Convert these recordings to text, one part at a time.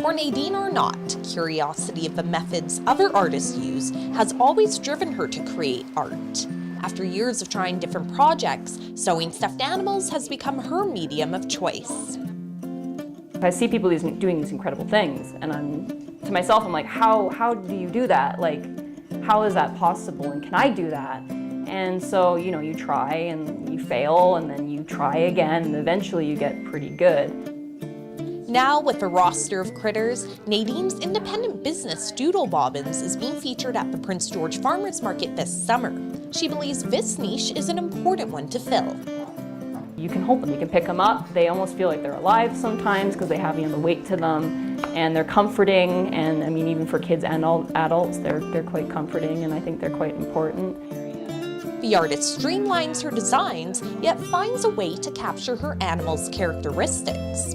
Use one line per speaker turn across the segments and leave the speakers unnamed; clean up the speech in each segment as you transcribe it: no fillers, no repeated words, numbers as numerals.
For Nadine or not, curiosity of the methods other artists use has always driven her to create art. After years of trying different projects, sewing stuffed animals has become her medium of choice.
I see people doing these incredible things, and to myself, I'm like, how do you do that? Like, how is that possible, and can I do that? And so, you try and you fail, and then you try again, and eventually you get pretty good.
Now, with a roster of critters, Nadine's independent business, Doodle Bobbins, is being featured at the Prince George Farmers Market this summer. She believes this niche is an important one to fill.
You can hold them, you can pick them up. They almost feel like they're alive sometimes because they have the weight to them, and they're comforting, and I mean, even for kids and adults, they're quite comforting, and I think they're quite important.
The artist streamlines her designs, yet finds a way to capture her animal's characteristics.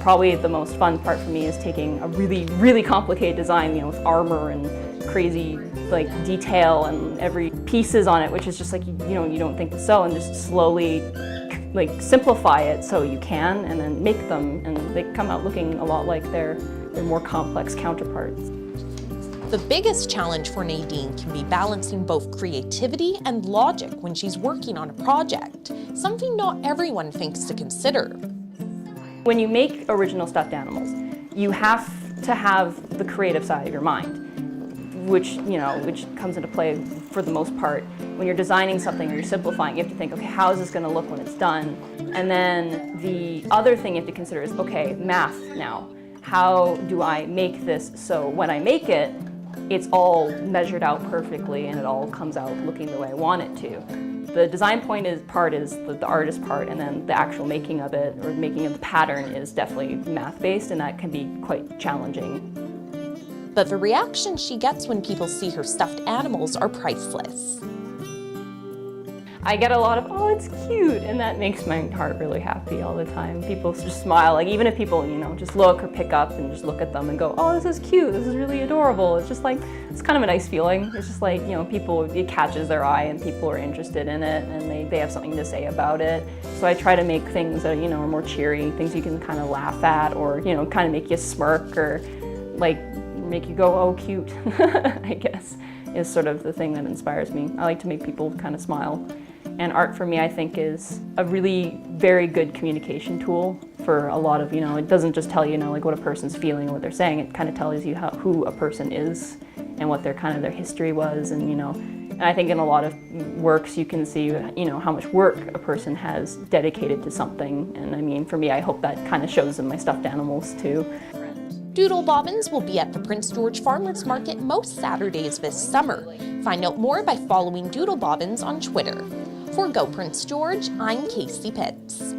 Probably the most fun part for me is taking a really, really complicated design, with armor and crazy detail and every pieces on it, which is just you don't think to sew, and just slowly simplify it so you can, and then make them, and they come out looking a lot like their more complex counterparts.
The biggest challenge for Nadine can be balancing both creativity and logic when she's working on a project, something not everyone thinks to consider.
When you make original stuffed animals, you have to have the creative side of your mind, which comes into play for the most part. When you're designing something or you're simplifying, you have to think, okay, how is this going to look when it's done? And then the other thing you have to consider is, okay, math now. How do I make this so when I make it, it's all measured out perfectly and it all comes out looking the way I want it to? The design part is the artist part, and then the actual making of it, or making of the pattern, is definitely math-based, and that can be quite challenging.
But the reactions she gets when people see her stuffed animals are priceless.
I get a lot of, oh, it's cute, and that makes my heart really happy all the time. People just smile, even if people, just look or pick up and just look at them and go, oh, this is cute, this is really adorable. It's just it's kind of a nice feeling. It's just people, it catches their eye and people are interested in it, and they have something to say about it. So I try to make things that, are more cheery, things you can kind of laugh at, or, kind of make you smirk, or make you go, oh, cute, I guess, is sort of the thing that inspires me. I like to make people kind of smile. And art for me, I think, is a really very good communication tool for a lot of, it doesn't just tell you, what a person's feeling or what they're saying. It kind of tells you who a person is and what their history was. And, and I think in a lot of works you can see, how much work a person has dedicated to something. And I mean, for me, I hope that kind of shows in my stuffed animals too.
Doodle Bobbins will be at the Prince George Farmers Market most Saturdays this summer. Find out more by following Doodle Bobbins on Twitter. For Go Prince George, I'm Casey Pitts.